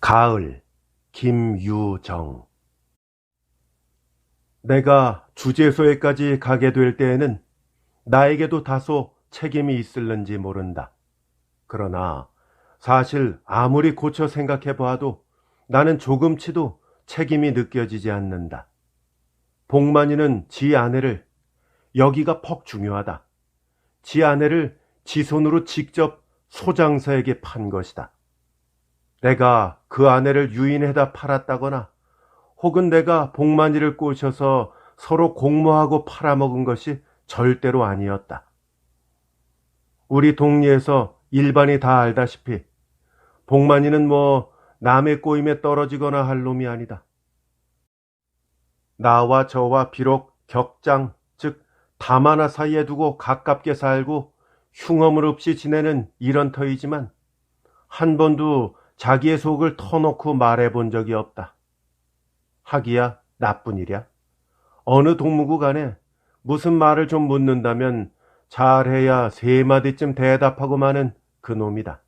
가을, 김유정. 내가 주재소에까지 가게 될 때에는 나에게도 다소 책임이 있을는지 모른다. 그러나 사실 아무리 고쳐 생각해 보아도 나는 조금치도 책임이 느껴지지 않는다. 복만이는 지 아내를, 여기가 퍽 중요하다, 지 아내를 지 손으로 직접 소장사에게 판 것이다. 내가 그 아내를 유인해다 팔았다거나 혹은 내가 복만이를 꼬셔서 서로 공모하고 팔아먹은 것이 절대로 아니었다. 우리 동리에서 일반이 다 알다시피 복만이는 남의 꼬임에 떨어지거나 할 놈이 아니다. 나와 저와 비록 격장, 즉 담 하나 사이에 두고 가깝게 살고 흉엄을 없이 지내는 이런 터이지만 한 번도 자기의 속을 터놓고 말해본 적이 없다. 하기야 나쁜 일이야. 어느 동무구 간에 무슨 말을 좀 묻는다면 잘해야 세 마디쯤 대답하고 마는 그 놈이다.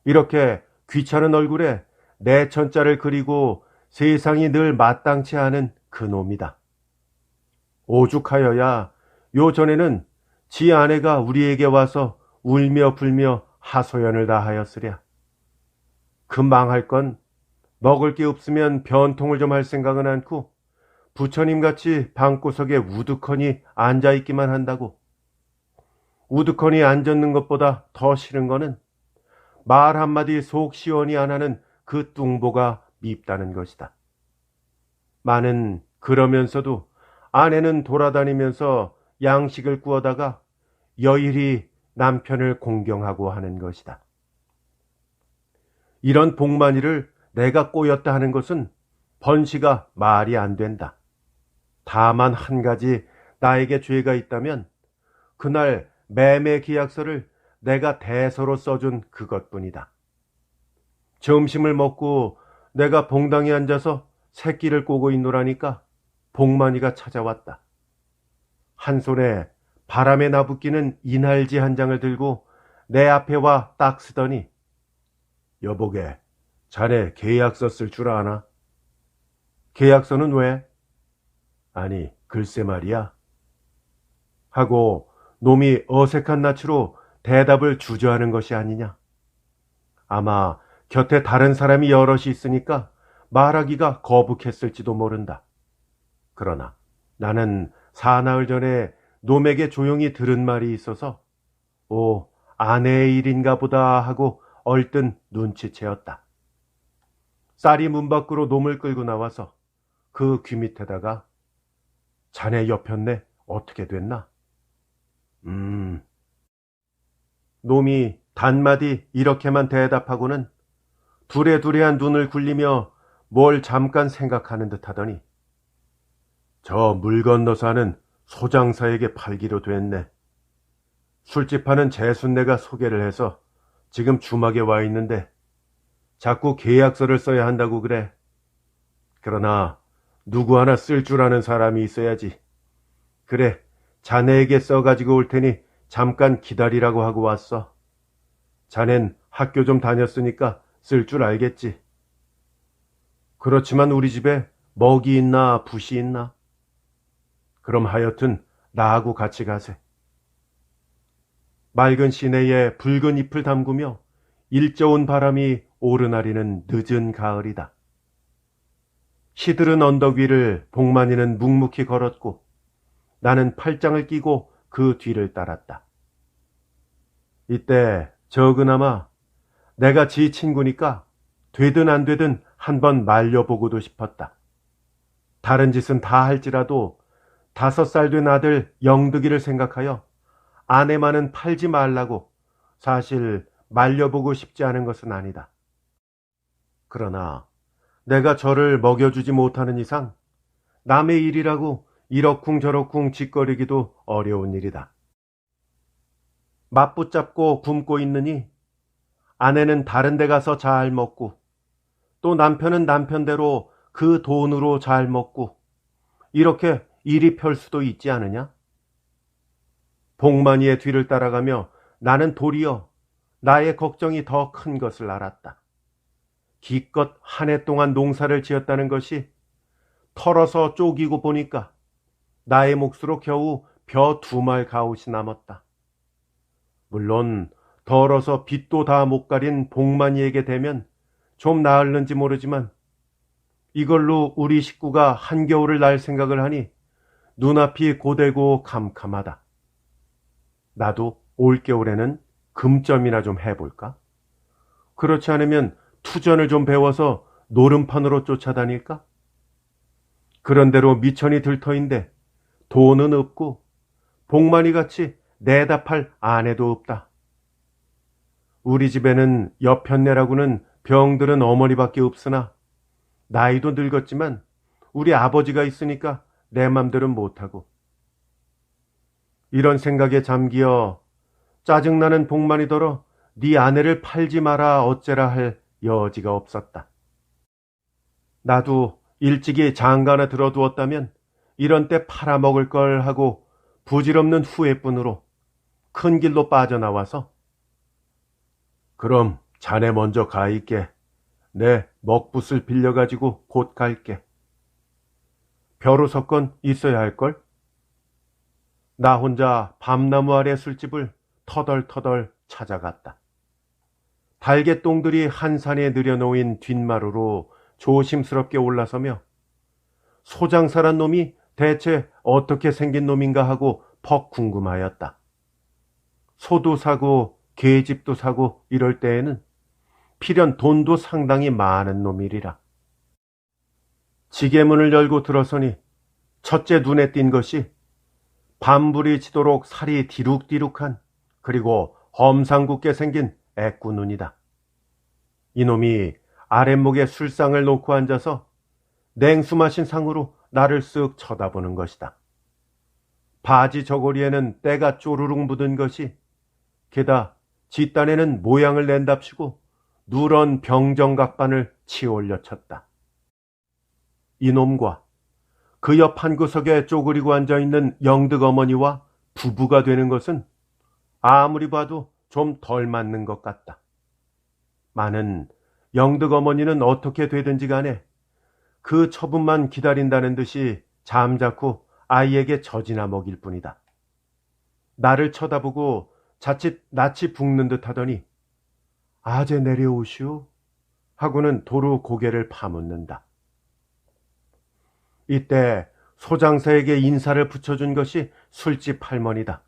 이렇게 귀찮은 얼굴에 내 천자를 그리고 세상이 늘 마땅치 않은 그 놈이다. 오죽하여야 요 전에는 지 아내가 우리에게 와서 울며 불며 하소연을 다 하였으랴. 그 망할 건 먹을 게 없으면 변통을 좀 할 생각은 않고 부처님같이 방구석에 우두커니 앉아있기만 한다고. 우두커니 앉았는 것보다 더 싫은 거는 말 한마디 속 시원히 안 하는 그 뚱보가 밉다는 것이다. 많은 그러면서도 아내는 돌아다니면서 양식을 구워다가 여일이 남편을 공경하고 하는 것이다. 이런 복만이를 내가 꼬였다 하는 것은 번시가 말이 안 된다. 다만 한 가지 나에게 죄가 있다면 그날 매매 계약서를 내가 대서로 써준 그것뿐이다. 점심을 먹고 내가 봉당에 앉아서 새끼를 꼬고 있노라니까 복만이가 찾아왔다. 한 손에 바람에 나부끼는 이날지 한 장을 들고 내 앞에 와 딱 쓰더니 여보게, 자네 계약서 쓸 줄 아나? 계약서는 왜? 아니, 글쎄 말이야. 하고 놈이 어색한 낯으로 대답을 주저하는 것이 아니냐. 아마 곁에 다른 사람이 여럿이 있으니까 말하기가 거북했을지도 모른다. 그러나 나는 사나흘 전에 놈에게 조용히 들은 말이 있어서 아내의 일인가 보다 하고 얼뜬 눈치채었다. 쌀이 문 밖으로 놈을 끌고 나와서 그 귀 밑에다가 자네 옆였네, 어떻게 됐나? 놈이 단마디 이렇게만 대답하고는 두레두레한 눈을 굴리며 뭘 잠깐 생각하는 듯 하더니 저 물 건너서 하는 소장사에게 팔기로 됐네. 술집 하는 재순내가 소개를 해서 지금 주막에 와 있는데 자꾸 계약서를 써야 한다고 그래. 그러나 누구 하나 쓸 줄 아는 사람이 있어야지. 그래, 자네에게 써가지고 올 테니 잠깐 기다리라고 하고 왔어. 자넨 학교 좀 다녔으니까 쓸 줄 알겠지. 그렇지만 우리 집에 먹이 있나 붓이 있나? 그럼 하여튼 나하고 같이 가세. 맑은 시내에 붉은 잎을 담그며 일저온 바람이 오르나리는 늦은 가을이다. 시들은 언덕 위를 복만이는 묵묵히 걸었고 나는 팔짱을 끼고 그 뒤를 따랐다. 이때 적으나마 내가 지 친구니까 되든 안 되든 한번 말려보고도 싶었다. 다른 짓은 다 할지라도 5살 된 아들 영득이를 생각하여 아내만은 팔지 말라고 사실 말려보고 싶지 않은 것은 아니다. 그러나 내가 저를 먹여주지 못하는 이상 남의 일이라고 이러쿵저러쿵 짓거리기도 어려운 일이다. 맞붙잡고 굶고 있느니 아내는 다른 데 가서 잘 먹고 또 남편은 남편대로 그 돈으로 잘 먹고 이렇게 일이 펼 수도 있지 않으냐? 복만이의 뒤를 따라가며 나는 도리어 나의 걱정이 더 큰 것을 알았다. 기껏 한 해 동안 농사를 지었다는 것이 털어서 쪼기고 보니까 나의 몫으로 겨우 벼 2말 가옷이 남았다. 물론 덜어서 빚도 다 못 가린 복만이에게 되면 좀 나을는지 모르지만 이걸로 우리 식구가 한겨울을 날 생각을 하니 눈앞이 고되고 캄캄하다. 나도 올겨울에는 금점이나 좀 해볼까? 그렇지 않으면 투전을 좀 배워서 노름판으로 쫓아다닐까? 그런대로 미천이 들터인데 돈은 없고 복만이 같이 내다 팔 아내도 없다. 우리 집에는 여편네라고는 병들은 어머니밖에 없으나 나이도 늙었지만 우리 아버지가 있으니까 내 맘대로는 못하고. 이런 생각에 잠기어 짜증나는 복만이더러 네 아내를 팔지 마라 어째라 할 여지가 없었다. 나도 일찍이 장가나 들어두었다면 이런 때 팔아먹을 걸 하고 부질없는 후회뿐으로 큰 길로 빠져나와서 그럼 자네 먼저 가 있게. 내 먹붓을 빌려가지고 곧 갈게. 벼로 섞건 있어야 할걸? 나 혼자 밤나무 아래 술집을 터덜터덜 찾아갔다. 달개똥들이 한 산에 늘여놓인 뒷마루로 조심스럽게 올라서며 소장사란 놈이 대체 어떻게 생긴 놈인가 하고 퍽 궁금하였다. 소도 사고 계집도 사고 이럴 때에는 필연 돈도 상당히 많은 놈이리라. 지게문을 열고 들어서니 첫째 눈에 띈 것이 밤불이 치도록 살이 디룩디룩한 그리고 험상궂게 생긴 애꾸눈이다. 이놈이 아랫목에 술상을 놓고 앉아서 냉수 마신 상으로 나를 쓱 쳐다보는 것이다. 바지 저고리에는 때가 쪼르륵 묻은 것이 게다 뒷단에는 모양을 낸답시고 누런 병정각반을 치올려 쳤다. 이놈과 그 옆 한 구석에 쪼그리고 앉아있는 영득 어머니와 부부가 되는 것은 아무리 봐도 좀 덜 맞는 것 같다. 많은 영득 어머니는 어떻게 되든지 간에 그 처분만 기다린다는 듯이 잠자코 아이에게 젖이나 먹일 뿐이다. 나를 쳐다보고 자칫 낯이 붓는 듯 하더니 아재 내려오시오 하고는 도로 고개를 파묻는다. 이때 소장사에게 인사를 붙여준 것이 술집 할머니다.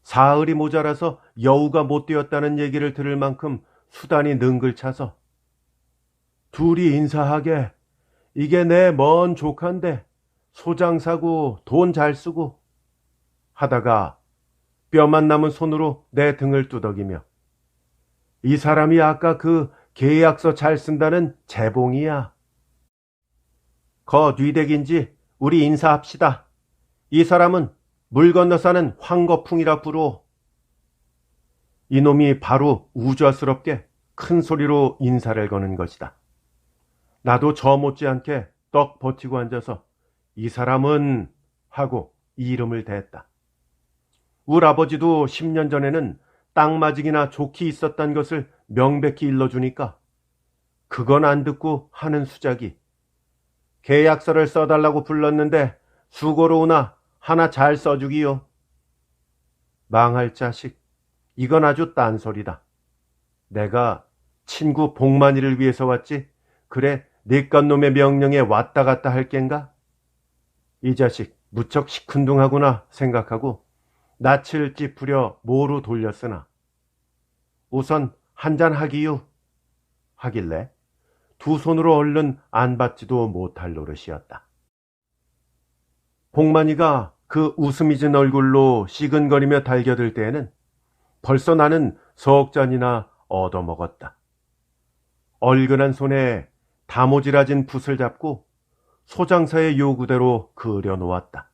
사흘이 모자라서 여우가 못 되었다는 얘기를 들을 만큼 수단이 능글차서 둘이 인사하게 이게 내 먼 조카인데 소장사고 돈 잘 쓰고 하다가 뼈만 남은 손으로 내 등을 두덕이며 이 사람이 아까 그 계약서 잘 쓴다는 재봉이야. 거 뒤댁인지 우리 인사합시다. 이 사람은 물 건너 사는 황거풍이라 부르오. 이놈이 바로 우좌스럽게 큰 소리로 인사를 거는 것이다. 나도 저 못지않게 떡 버티고 앉아서 이 사람은 하고 이름을 댔다. 우리 아버지도 10년 전에는 땅마직이나 족히 있었단 것을 명백히 일러주니까 그건 안 듣고 하는 수작이 계약서를 써달라고 불렀는데 수고로 오나 하나 잘 써주기요. 망할 자식, 이건 아주 딴소리다. 내가 친구 복만이를 위해서 왔지 그래 내깟 놈의 명령에 왔다 갔다 할 겐가? 이 자식 무척 시큰둥하구나 생각하고 낯을 찌푸려 모로 돌렸으나 우선 한잔 하기요 하길래 두 손으로 얼른 안 받지도 못할 노릇이었다. 복만이가 그 웃음 잊은 얼굴로 시근거리며 달겨들 때에는 벌써 나는 석 잔이나 얻어먹었다. 얼근한 손에 다모질아진 붓을 잡고 소장사의 요구대로 그려놓았다.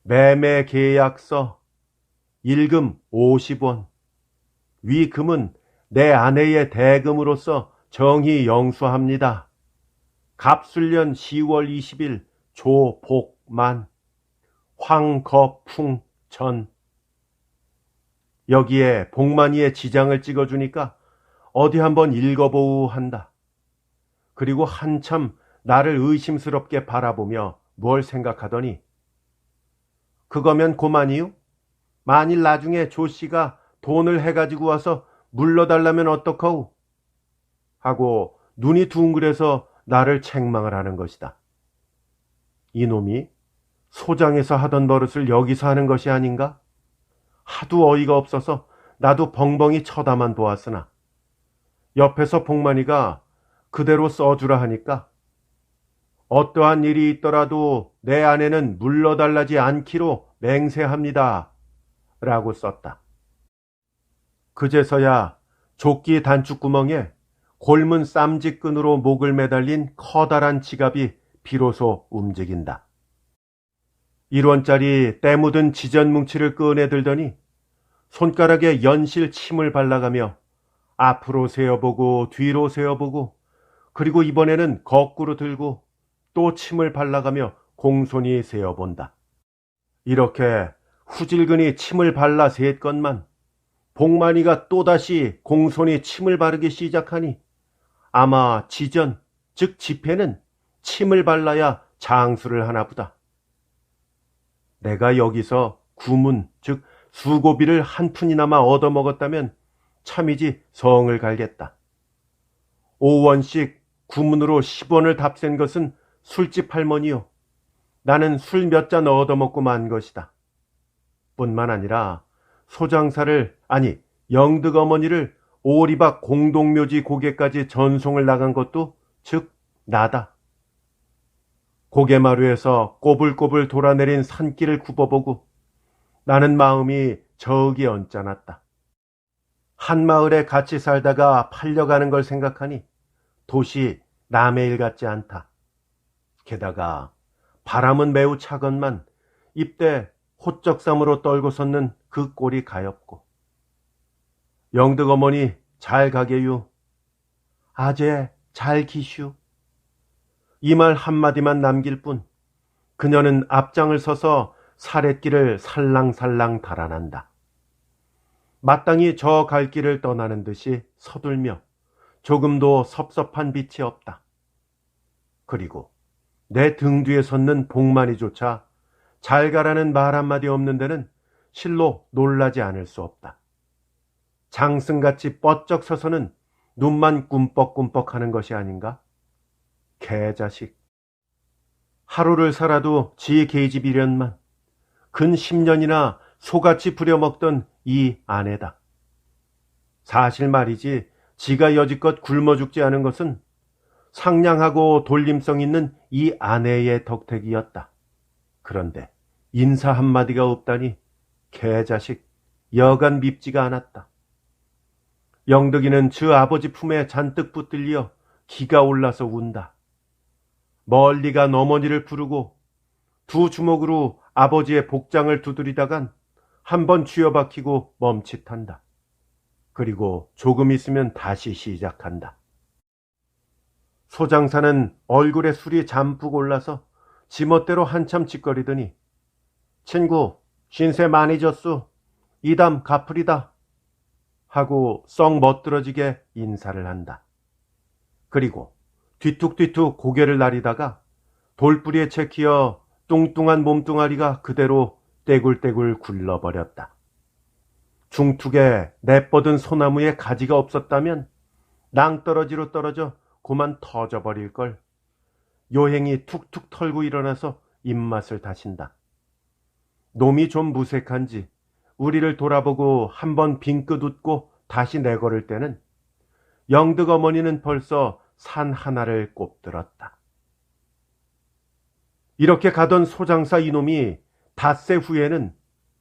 매매 계약서, 일금 50원, 위 금은 내 아내의 대금으로서 정히 영수합니다. 갑술년 10월 20일 조복만, 황거풍전. 여기에 복만이의 지장을 찍어주니까 어디 한번 읽어보우 한다. 그리고 한참 나를 의심스럽게 바라보며 뭘 생각하더니 그거면 고만이요? 만일 나중에 조 씨가 돈을 해가지고 와서 물러달라면 어떡하오? 하고 눈이 둥그래서 나를 책망을 하는 것이다. 이놈이 소장에서 하던 버릇을 여기서 하는 것이 아닌가? 하도 어이가 없어서 나도 벙벙이 쳐다만 보았으나 옆에서 복만이가 그대로 써주라 하니까 어떠한 일이 있더라도 내 아내는 물러달라지 않기로 맹세합니다. 라고 썼다. 그제서야 조끼 단축구멍에 골문 쌈짓끈으로 목을 매달린 커다란 지갑이 비로소 움직인다. 1원짜리 때 묻은 지전 뭉치를 꺼내들더니 손가락에 연실 침을 발라가며 앞으로 세어보고 뒤로 세어보고 그리고 이번에는 거꾸로 들고 또 침을 발라가며 공손히 세어본다. 이렇게 후질근히 침을 발라 셋건만 복만이가 또다시 공손히 침을 바르기 시작하니 아마 지전, 즉 지폐는 침을 발라야 장수를 하나보다. 내가 여기서 구문, 즉 수고비를 한 푼이나마 얻어먹었다면 참이지 성을 갈겠다. 5원씩 구문으로 10원을 답센 것은 술집 할머니요. 나는 술 몇 잔 얻어먹고 만 것이다. 뿐만 아니라 소장사를 아니 영득 어머니를 오리박 공동묘지 고개까지 전송을 나간 것도 즉 나다. 고개마루에서 꼬불꼬불 돌아내린 산길을 굽어보고 나는 마음이 저기 언짢았다. 한 마을에 같이 살다가 팔려가는 걸 생각하니 도시 남의 일 같지 않다. 게다가 바람은 매우 차건만 입대 호적삼으로 떨고 섰는 그 꼴이 가엾고 영득 어머니 잘 가게유. 아재 잘 기슈. 이 말 한마디만 남길 뿐 그녀는 앞장을 서서 사렛길을 살랑살랑 달아난다. 마땅히 저 갈 길을 떠나는 듯이 서둘며 조금도 섭섭한 빛이 없다. 그리고 내 등 뒤에 섰는 복만이조차 잘 가라는 말 한마디 없는 데는 실로 놀라지 않을 수 없다. 장승같이 뻗쩍 서서는 눈만 꿈뻑꿈뻑 하는 것이 아닌가? 개자식. 하루를 살아도 지 계집이련만 근 10년이나 소같이 부려먹던 이 아내다. 사실 말이지 지가 여지껏 굶어 죽지 않은 것은 상냥하고 돌림성 있는 이 아내의 덕택이었다. 그런데 인사 한마디가 없다니 개자식 여간 밉지가 않았다. 영덕이는 저 아버지 품에 잔뜩 붙들려 기가 올라서 운다. 멀리 간 어머니를 부르고 두 주먹으로 아버지의 복장을 두드리다간 한 번 쥐어박히고 멈칫한다. 그리고 조금 있으면 다시 시작한다. 소장사는 얼굴에 술이 잠뿍 올라서 지멋대로 한참 짓거리더니 친구 신세 많이 졌수. 이담 갚으리다. 하고 썩 멋들어지게 인사를 한다. 그리고 뒤툭뒤툭 고개를 나리다가 돌뿌리에 채키어 뚱뚱한 몸뚱아리가 그대로 떼굴떼굴 굴러버렸다. 중툭에 내뻗은 소나무에 가지가 없었다면 낭떠러지로 떨어져 고만 터져버릴걸. 요행이 툭툭 털고 일어나서 입맛을 다신다. 놈이 좀 무색한지 우리를 돌아보고 한번 빙긋 웃고 다시 내걸을 때는 영득 어머니는 벌써 산 하나를 꼽들었다. 이렇게 가던 소장사 이놈이 닷새 후에는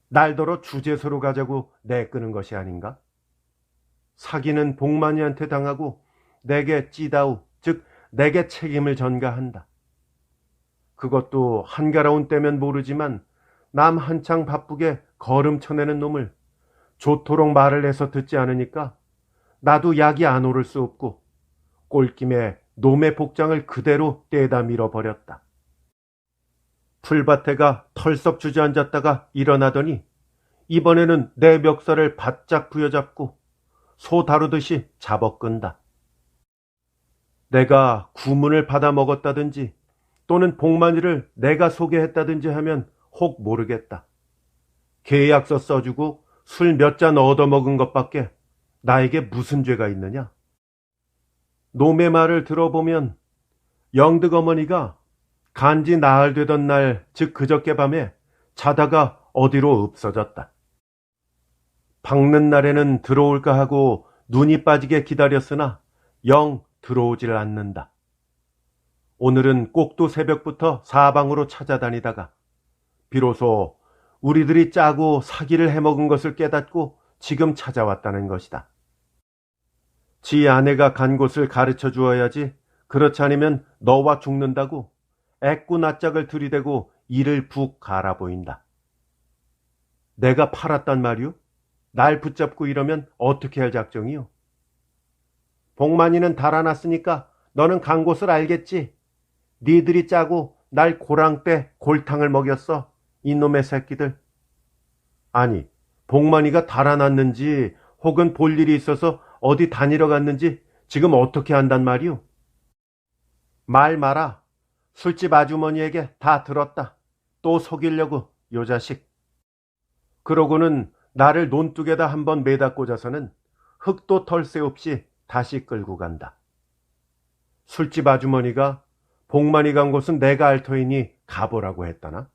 날더러 주제소로 가자고 내끄는 것이 아닌가? 사기는 복만이한테 당하고 내게 찌다우, 즉 내게 책임을 전가한다. 그것도 한가로운 때면 모르지만 남 한창 바쁘게 걸음 쳐내는 놈을 좋도록 말을 해서 듣지 않으니까 나도 약이 안 오를 수 없고 꼴김에 놈의 복장을 그대로 떼다 밀어버렸다. 풀밭에가 털썩 주저앉았다가 일어나더니 이번에는 내 멱살을 바짝 부여잡고 소 다루듯이 잡아끈다. 내가 구문을 받아 먹었다든지 또는 복만이를 내가 소개했다든지 하면 혹 모르겠다. 계약서 써주고 술 몇 잔 얻어먹은 것밖에 나에게 무슨 죄가 있느냐? 놈의 말을 들어보면 영득 어머니가 간지 나흘 되던 날, 즉 그저께 밤에 자다가 어디로 없어졌다. 박는 날에는 들어올까 하고 눈이 빠지게 기다렸으나 영 들어오질 않는다. 오늘은 꼭두 새벽부터 사방으로 찾아다니다가 비로소 우리들이 짜고 사기를 해먹은 것을 깨닫고 지금 찾아왔다는 것이다. 지 아내가 간 곳을 가르쳐 주어야지 그렇지 않으면 너와 죽는다고 애꾸 낯짝을 들이대고 이를 푹 갈아 보인다. 내가 팔았단 말이오? 날 붙잡고 이러면 어떻게 할 작정이오? 복만이는 달아났으니까 너는 간 곳을 알겠지. 니들이 짜고 날 고랑 때 골탕을 먹였어. 이놈의 새끼들. 아니, 복만이가 달아났는지 혹은 볼 일이 있어서 어디 다니러 갔는지 지금 어떻게 한단 말이오? 말 마라. 술집 아주머니에게 다 들었다. 또 속이려고 요 자식. 그러고는 나를 논둑에다 한번 매다 꽂아서는 흙도 털새 없이 다시 끌고 간다. 술집 아주머니가 복만이 간 곳은 내가 알 터이니 가보라고 했다나?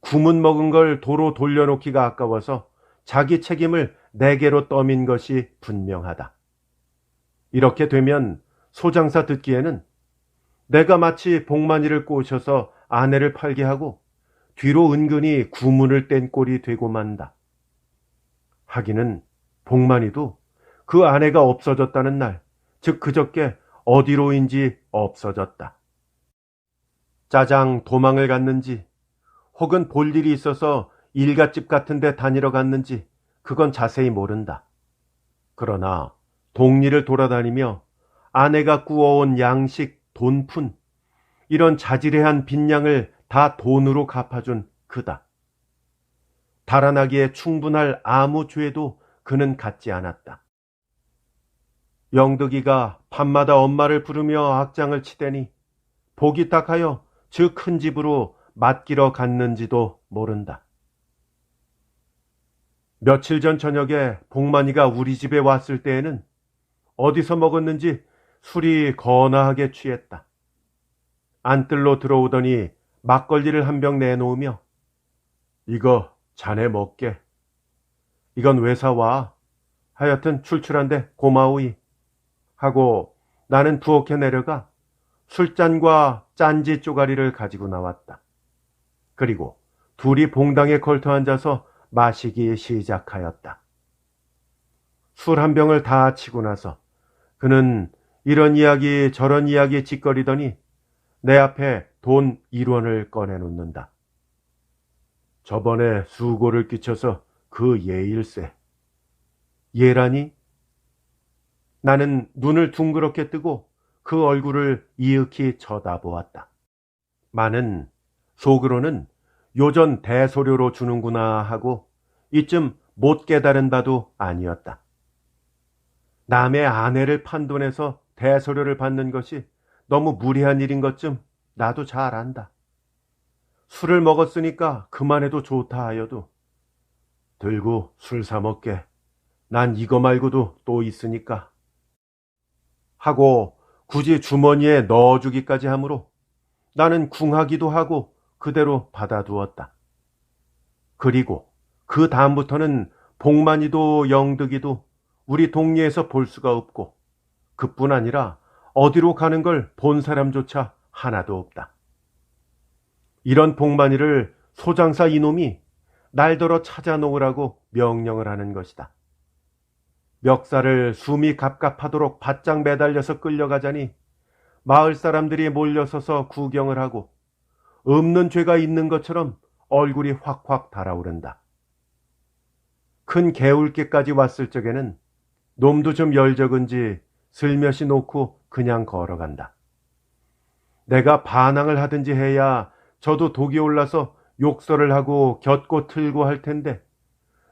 구문 먹은 걸 도로 돌려놓기가 아까워서 자기 책임을 내게로 떠민 것이 분명하다. 이렇게 되면 소장사 듣기에는 내가 마치 복만이를 꼬셔서 아내를 팔게 하고 뒤로 은근히 구문을 뗀 꼴이 되고 만다. 하기는 복만이도 그 아내가 없어졌다는 날, 즉 그저께 어디로인지 없어졌다. 짜장 도망을 갔는지 혹은 볼 일이 있어서 일갓집 같은 데 다니러 갔는지 그건 자세히 모른다. 그러나 동리를 돌아다니며 아내가 구워온 양식, 돈푼, 이런 자질해한 빈량을 다 돈으로 갚아준 그다. 달아나기에 충분할 아무 죄도 그는 갖지 않았다. 영덕이가 밤마다 엄마를 부르며 악장을 치대니 복이 딱하여 저 큰 집으로 맡기러 갔는지도 모른다. 며칠 전 저녁에 복만이가 우리 집에 왔을 때에는 어디서 먹었는지 술이 거나하게 취했다. 안뜰로 들어오더니 막걸리를 한 병 내놓으며 이거 자네 먹게. 이건 왜 사와? 하여튼 출출한데 고마우이. 하고 나는 부엌에 내려가 술잔과 짠지 쪼가리를 가지고 나왔다. 그리고 둘이 봉당에 걸터 앉아서 마시기 시작하였다. 술 한 병을 다 치고 나서 그는 이런 이야기 저런 이야기 짓거리더니 내 앞에 돈 1원을 꺼내놓는다. 저번에 수고를 끼쳐서 그 예일세. 예라니? 나는 눈을 둥그렇게 뜨고 그 얼굴을 이윽히 쳐다보았다. 마는 속으로는 요전 대소료로 주는구나 하고 이쯤 못 깨달은 바도 아니었다. 남의 아내를 판돈해서 대소료를 받는 것이 너무 무리한 일인 것쯤 나도 잘 안다. 술을 먹었으니까 그만해도 좋다 하여도 들고 술 사 먹게. 난 이거 말고도 또 있으니까. 하고 굳이 주머니에 넣어주기까지 하므로 나는 궁하기도 하고 그대로 받아두었다. 그리고 그 다음부터는 복만이도 영득이도 우리 동리에서 볼 수가 없고 그뿐 아니라 어디로 가는 걸 본 사람조차 하나도 없다. 이런 복만이를 소장사 이놈이 날더러 찾아놓으라고 명령을 하는 것이다. 멱살을 숨이 갑갑하도록 바짝 매달려서 끌려가자니 마을 사람들이 몰려서서 구경을 하고 없는 죄가 있는 것처럼 얼굴이 확확 달아오른다. 큰 개울가까지 왔을 적에는 놈도 좀 열적은지 슬며시 놓고 그냥 걸어간다. 내가 반항을 하든지 해야 저도 독이 올라서 욕설을 하고 곁고 틀고 할 텐데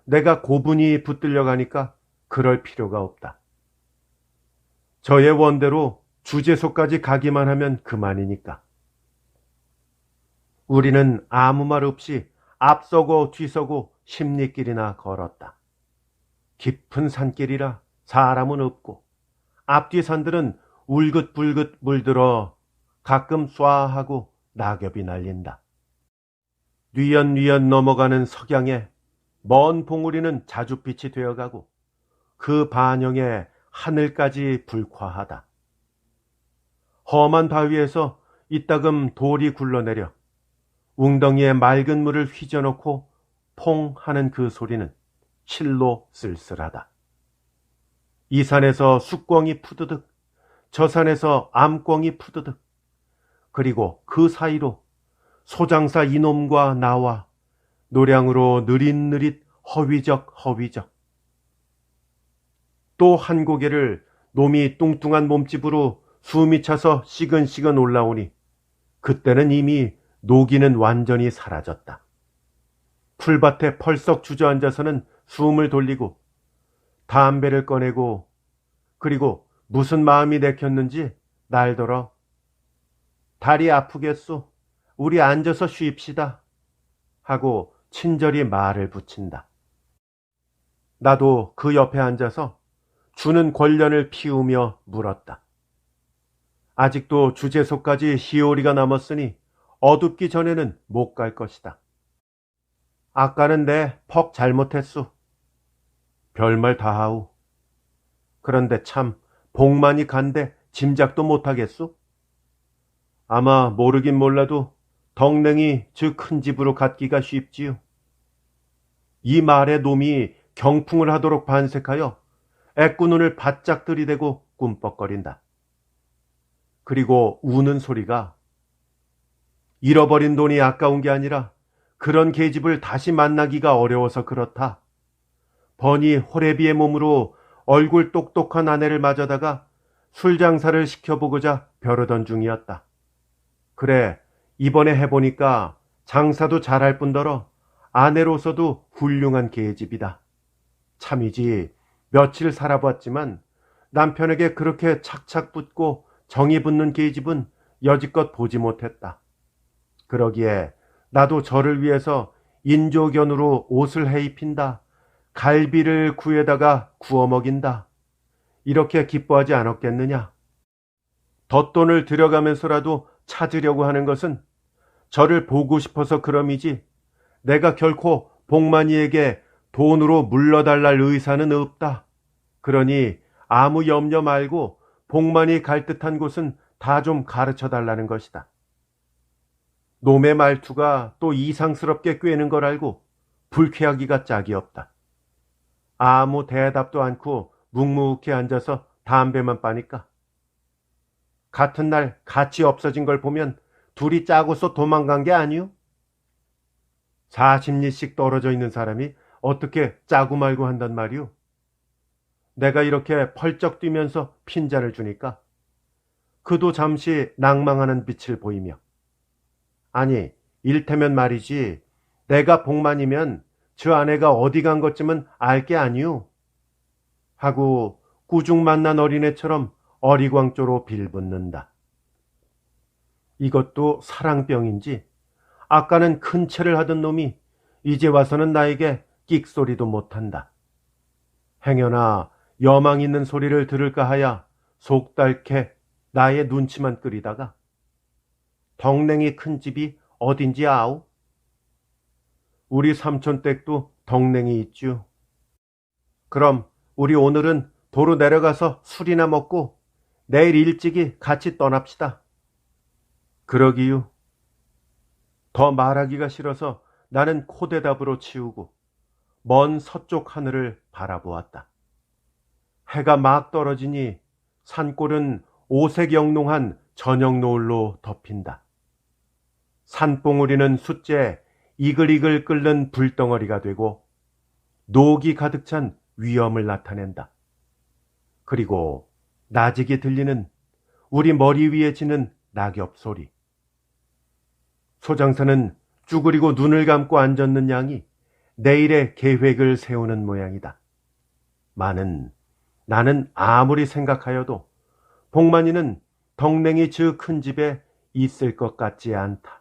내가 고분이 붙들려 가니까 그럴 필요가 없다. 저의 원대로 주제소까지 가기만 하면 그만이니까. 우리는 아무 말 없이 앞서고 뒤서고 10리길이나 걸었다. 깊은 산길이라 사람은 없고 앞뒤 산들은 울긋불긋 물들어 가끔 쏴하고 낙엽이 날린다. 뉘엿뉘엿 넘어가는 석양에 먼 봉우리는 자줏빛이 되어가고 그 반영에 하늘까지 불화하다. 험한 바위에서 이따금 돌이 굴러내려 웅덩이에 맑은 물을 휘저놓고 퐁 하는 그 소리는 실로 쓸쓸하다. 이 산에서 숫꿩이 푸드득, 저 산에서 암꿩이 푸드득, 그리고 그 사이로 소장사 이놈과 나와 노량으로 느릿느릿 허위적 또 한 고개를 놈이 뚱뚱한 몸집으로 숨이 차서 시근시근 올라오니 그때는 이미 노기는 완전히 사라졌다. 풀밭에 펄썩 주저앉아서는 숨을 돌리고 담배를 꺼내고 그리고 무슨 마음이 내켰는지 날더러 다리 아프겠소. 우리 앉아서 쉬입시다. 하고 친절히 말을 붙인다. 나도 그 옆에 앉아서 주는 권련을 피우며 물었다. 아직도 주제소까지 희오리가 남았으니 어둡기 전에는 못 갈 것이다. 아까는 내 퍽 잘못했소. 별말 다하오. 그런데 참 복만이 간데 짐작도 못하겠소? 아마 모르긴 몰라도 덕냉이 저 큰 집으로 갔기가 쉽지요. 이 말에 놈이 경풍을 하도록 반색하여 애꾸눈을 바짝 들이대고 꿈뻑거린다. 그리고 우는 소리가 잃어버린 돈이 아까운 게 아니라 그런 계집을 다시 만나기가 어려워서 그렇다. 버니 호래비의 몸으로 얼굴 똑똑한 아내를 맞아다가 술 장사를 시켜보고자 벼르던 중이었다. 그래, 이번에 해보니까 장사도 잘할 뿐더러 아내로서도 훌륭한 계집이다. 참이지 며칠 살아봤지만 남편에게 그렇게 착착 붙고 정이 붙는 계집은 여지껏 보지 못했다. 그러기에 나도 저를 위해서 인조견으로 옷을 해 입힌다. 갈비를 구에다가 구워 먹인다. 이렇게 기뻐하지 않았겠느냐? 덧돈을 들여가면서라도 찾으려고 하는 것은 저를 보고 싶어서 그럼이지 내가 결코 복만이에게 돈으로 물러달랄 의사는 없다. 그러니 아무 염려 말고 복만이 갈 듯한 곳은 다 좀 가르쳐 달라는 것이다. 놈의 말투가 또 이상스럽게 꿰는 걸 알고 불쾌하기가 짝이 없다. 아무 대답도 않고 묵묵히 앉아서 담배만 빠니까. 같은 날 같이 없어진 걸 보면 둘이 짜고서 도망간 게 아니오? 40리씩 떨어져 있는 사람이 어떻게 짜고 말고 한단 말이오? 내가 이렇게 펄쩍 뛰면서 핀잔을 주니까 그도 잠시 낭망하는 빛을 보이며 아니 일테면 말이지 내가 복만이면 저 아내가 어디 간 것쯤은 알 게 아니오? 하고 꾸중 만난 어린애처럼 어리광조로 빌붙는다. 이것도 사랑병인지 아까는 큰 채를 하던 놈이 이제 와서는 나에게 끽소리도 못한다. 행여나 여망 있는 소리를 들을까 하야 속달케 나의 눈치만 끓이다가 덕냉이 큰 집이 어딘지 아오? 우리 삼촌 댁도 덕냉이 있죠. 그럼 우리 오늘은 도로 내려가서 술이나 먹고 내일 일찍이 같이 떠납시다. 그러기유. 더 말하기가 싫어서 나는 코대답으로 치우고 먼 서쪽 하늘을 바라보았다. 해가 막 떨어지니 산골은 오색영롱한 저녁 노을로 덮인다. 산봉우리는 숫째 이글이글 끓는 불덩어리가 되고 녹이 가득 찬 위험을 나타낸다. 그리고 나직이 들리는 우리 머리 위에 지는 낙엽 소리. 소장사는 쭈그리고 눈을 감고 앉았는 양이 내일의 계획을 세우는 모양이다. 나는 아무리 생각하여도 복만이는 덕냉이 저 큰 집에 있을 것 같지 않다.